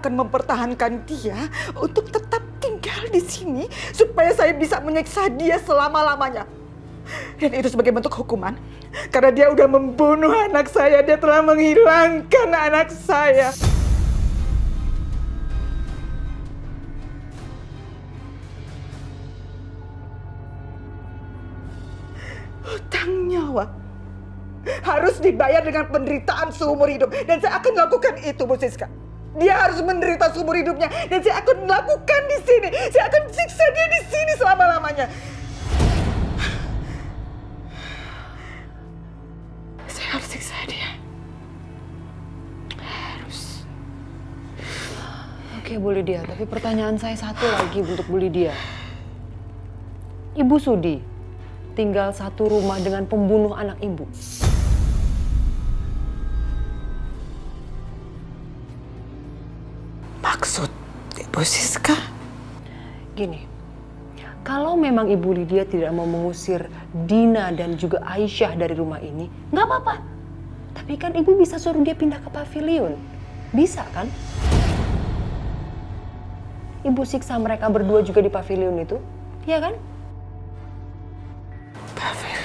akan mempertahankan dia untuk tetap tinggal di sini supaya saya bisa menyiksa dia selama-lamanya. Dan itu sebagai bentuk hukuman. Karena dia udah membunuh anak saya, dia telah menghilangkan anak saya. Hutang nyawa harus dibayar dengan penderitaan seumur hidup. Dan saya akan lakukan itu, Bu Siska. Dia harus menderita seumur hidupnya. Dan saya akan lakukan di sini. Saya akan siksa dia di sini selama-lamanya. Saya harus siksa dia. Harus. Oke, Bu Lydia. Tapi pertanyaan saya satu lagi untuk Bu Lydia. Ibu sudi tinggal satu rumah dengan pembunuh anak ibu? Maksud Ibu Siska? Gini, kalau memang Ibu Lydia tidak mau mengusir Dina dan juga Aisyah dari rumah ini, nggak apa-apa. Tapi kan Ibu bisa suruh dia pindah ke pavilion. Bisa kan? Ibu siksa mereka berdua juga di pavilion itu, iya kan? Pavilion.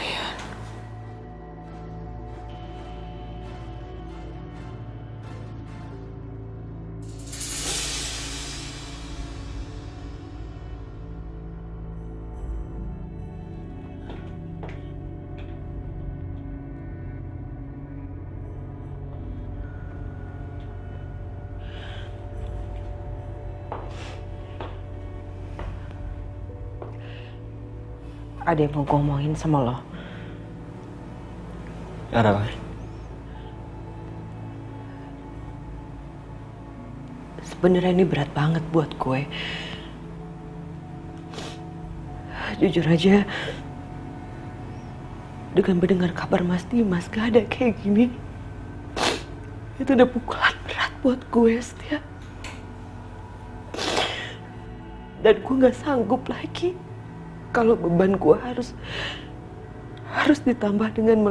Ada yang mau gue omongin sama lo. Ada apa? Sebenarnya ini berat banget buat gue. Jujur aja, dengan mendengar kabar Mas Dimas gak ada kayak gini, itu udah pukulan berat buat gue, Setia. Dan gue gak sanggup lagi kalau beban gue harus ditambah dengan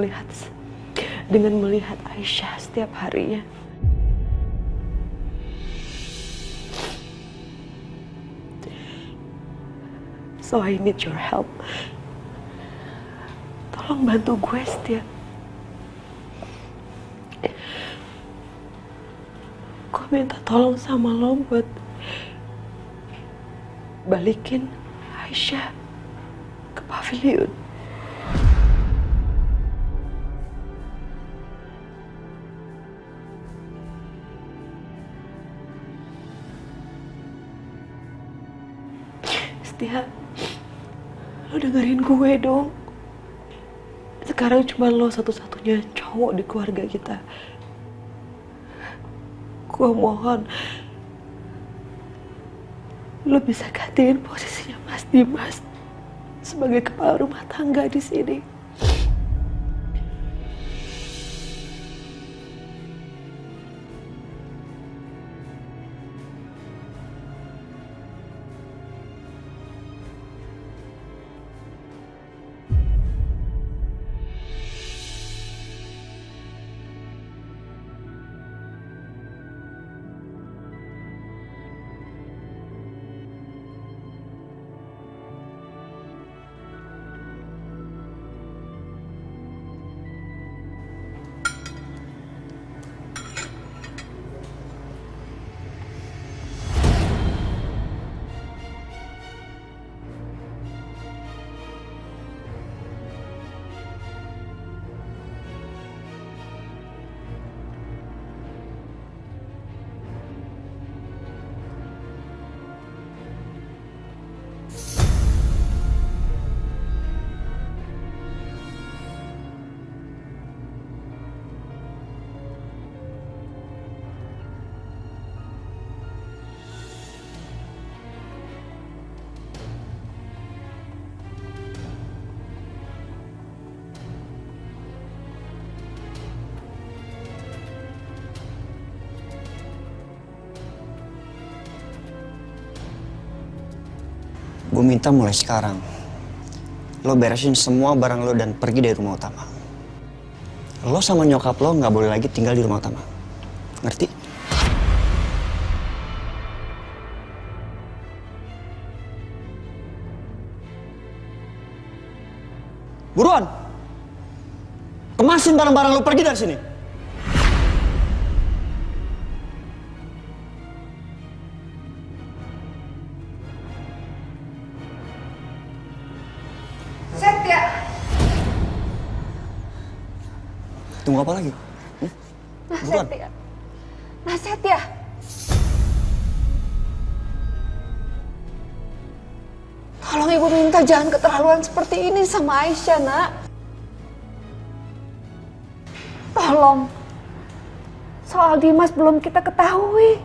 melihat Aisyah setiap harinya. So I need your help. Tolong bantu gue, Setia. Gue minta tolong sama lo buat balikin Aisyah ke pavilion. Setia, lo dengerin gue dong. Sekarang cuma lo satu-satunya cowok di keluarga kita. Gue mohon lo bisa gantiin posisinya Mas Dimas sebagai kepala rumah tangga di sini. Gue minta mulai sekarang lo beresin semua barang lo dan pergi dari rumah utama. Lo sama nyokap lo nggak boleh lagi tinggal di rumah utama. Ngerti? Buruan! Kemasin barang-barang lu, pergi dari sini. Setia! Tunggu apa lagi? Buruan. Setia. Nah, Setia. Tolong ibu minta jangan keterlaluan seperti ini sama Aisyah, nak. Tolong. Soal Dimas belum kita ketahui.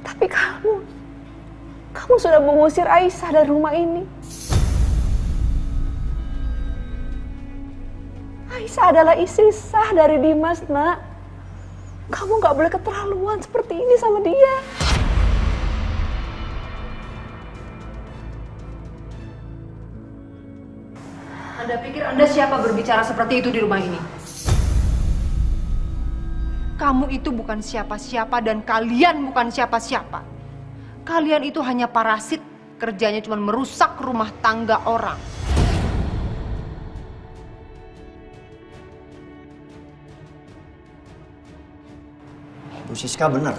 Tapi kamu sudah mengusir Aisyah dari rumah ini. Aisyah adalah istri sah dari Dimas, nak. Kamu gak boleh keterlaluan seperti ini sama dia. Anda pikir Anda siapa berbicara seperti itu di rumah ini? Kamu itu bukan siapa-siapa dan kalian bukan siapa-siapa. Kalian itu hanya parasit, kerjanya cuma merusak rumah tangga orang. Bu Siska bener.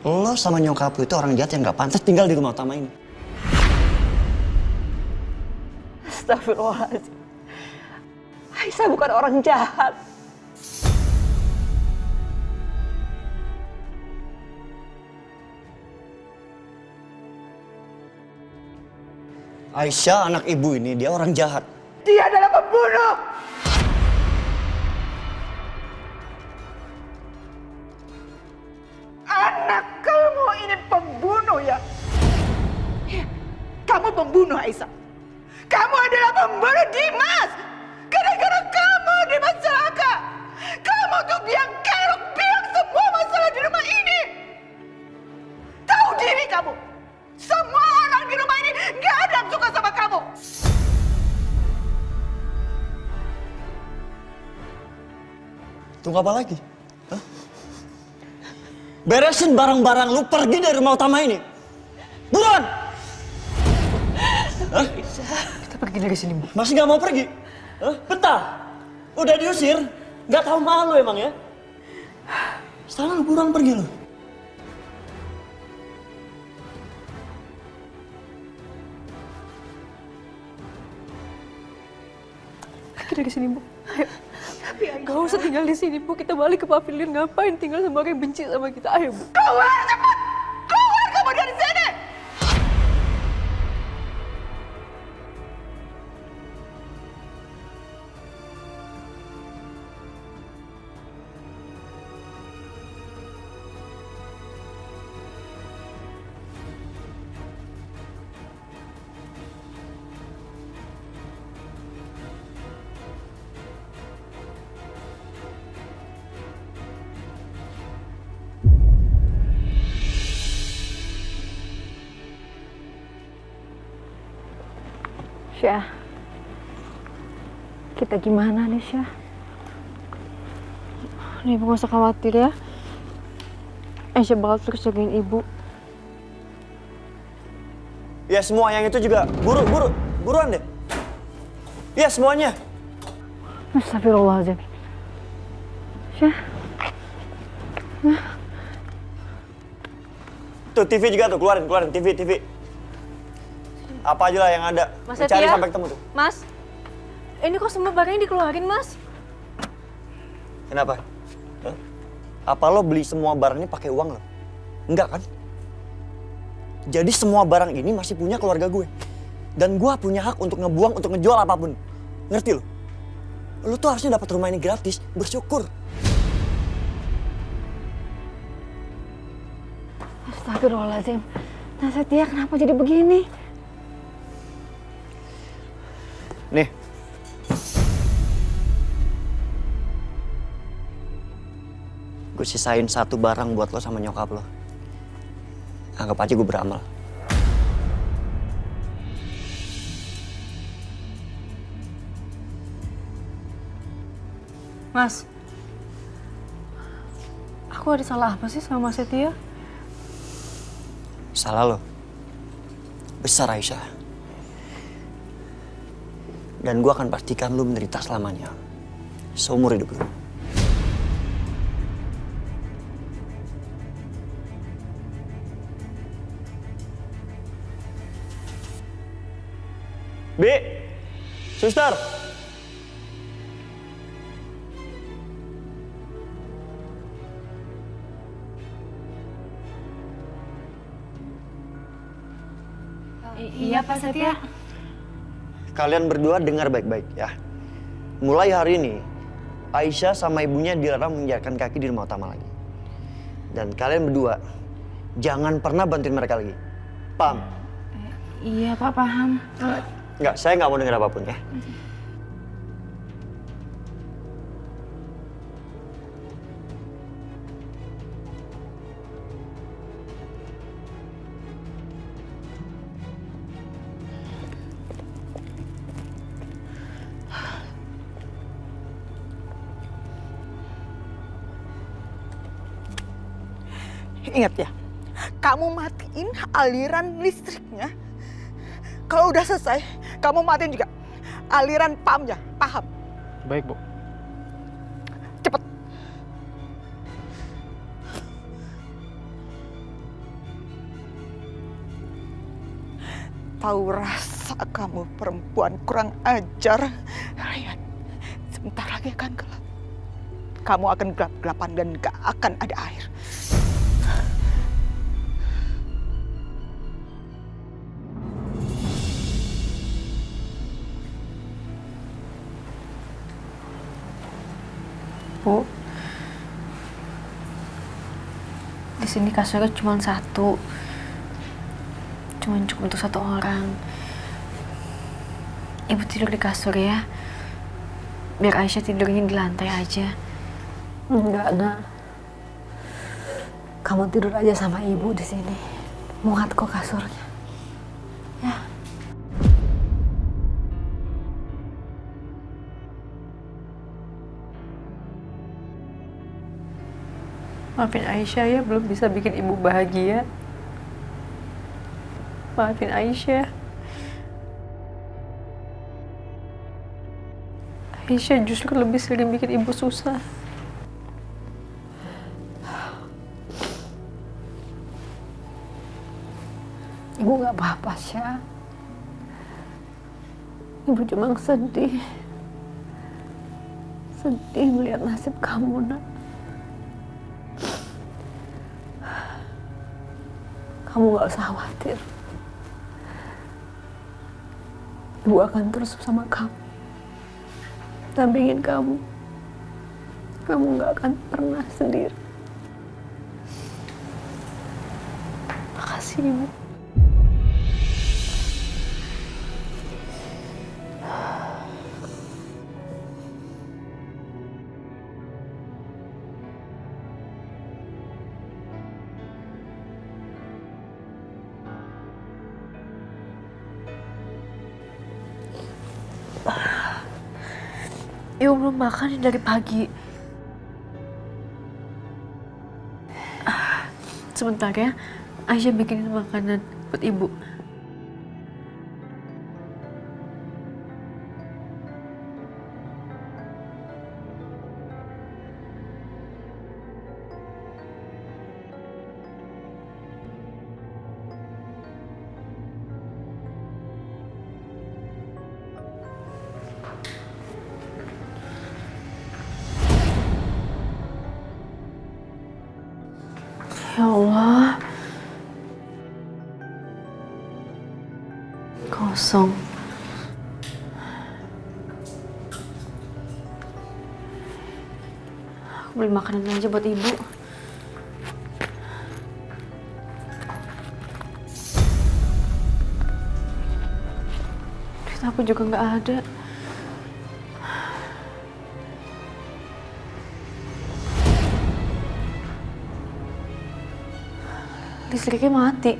Lo sama nyokap lu itu orang jahat yang gak pantas tinggal di rumah utama ini. Astagfirullahaladzim. Aisyah bukan orang jahat. Aisyah anak ibu ini dia orang jahat. Dia adalah pembunuh! Anak kamu ini pembunuh ya? Ya, kamu pembunuh Aisyah. Kamu adalah pembunuh Dimas. Gara-gara kamu Dimas celaka. Kamu tuh biang kerok, biang semua masalah di rumah ini. Tahu diri kamu. Semua orang di rumah ini gak ada yang suka sama kamu. Tunggu apa lagi? Hah? Beresin barang-barang lu, pergi dari rumah utama ini. Buruan! Hah? Kita pergi dari sini, Bu. Masih gak mau pergi? Hah? Betah? Udah diusir? Gak tahu malu emang ya? Sekarang lu buruan pergi lu. Pergi dari sini, Bu. Ayo. Tapi gak usah tinggal di sini, Bu. Kita balik ke pavilion. Ngapain tinggal sama orang yang benci sama kita? Ayo, Bu. Keluar cepat! Keluar kamu dari sini! Syah, kita gimana nih Syah? Nih, Ibu gak usah khawatir ya. Aisyah bakal terus jagain Ibu. Ya semua yang itu juga. Buruan deh. Ya semuanya. Astagfirullahaladzim. Syah. Tuh TV juga tuh, keluarin TV. Apa aja lah yang ada. Mas Cari Setia? sampai ketemu tuh. Mas, ini kok semua barangnya dikeluarin, Mas? Kenapa? Hah? Apa lo beli semua barangnya pakai uang lo? Enggak kan? Jadi semua barang ini masih punya keluarga gue. Dan gue punya hak untuk ngebuang, untuk ngejual apapun. Ngerti lo? Lo tuh harusnya dapat rumah ini gratis, bersyukur. Astagfirullahaladzim. Nah Setia, kenapa jadi begini? Nih. Gue sisain satu barang buat lo sama nyokap lo. Anggap aja gue beramal. Mas, aku ada salah apa sih sama Mas Setia? Salah lo. Besar Aisyah. Dan gue akan pastikan lu menderita selamanya. Seumur hidup lu. Bi, suster. Iya Pak Setia. Kalian berdua dengar baik-baik ya. Mulai hari ini, Aisyah sama ibunya dilarang menginjakkan kaki di rumah utama lagi. Dan kalian berdua, jangan pernah bantuin mereka lagi. Paham? Iya Pak, paham. Enggak, saya nggak mau dengar apapun ya. Ingat ya, kamu matiin aliran listriknya. Kalau udah selesai, kamu matiin juga aliran pumpnya. Paham? Baik, Bu. Cepet. Tahu rasa kamu perempuan kurang ajar. Ryan, sebentar lagi akan gelap. Kamu akan gelap-gelapan dan gak akan ada air. Bu, di sini kasurnya cuma satu, cuma cukup untuk satu orang. Ibu tidur di kasur ya, biar Aisyah tidurnya di lantai aja. Enggak, Nak. Kamu tidur aja sama ibu di sini. Muat kok kasurnya. Ya. Maafin Aisyah ya, belum bisa bikin ibu bahagia. Maafin Aisyah. Aisyah justru lebih sering bikin ibu susah. Ibu nggak apa-apa, Syah. Ibu cuma sedih. Sedih melihat nasib kamu, Nak. Kamu nggak usah khawatir. Ibu akan terus bersama kamu. Dampingin kamu. Kamu nggak akan pernah sendiri. Makasih, Ibu. Ibu belum makan nih dari pagi. Sebentar ya, Aisyah bikinin makanan buat ibu. Ya Allah. Kosong. Aku beli makanan aja buat ibu. Duit aku juga nggak ada. Listriknya mati.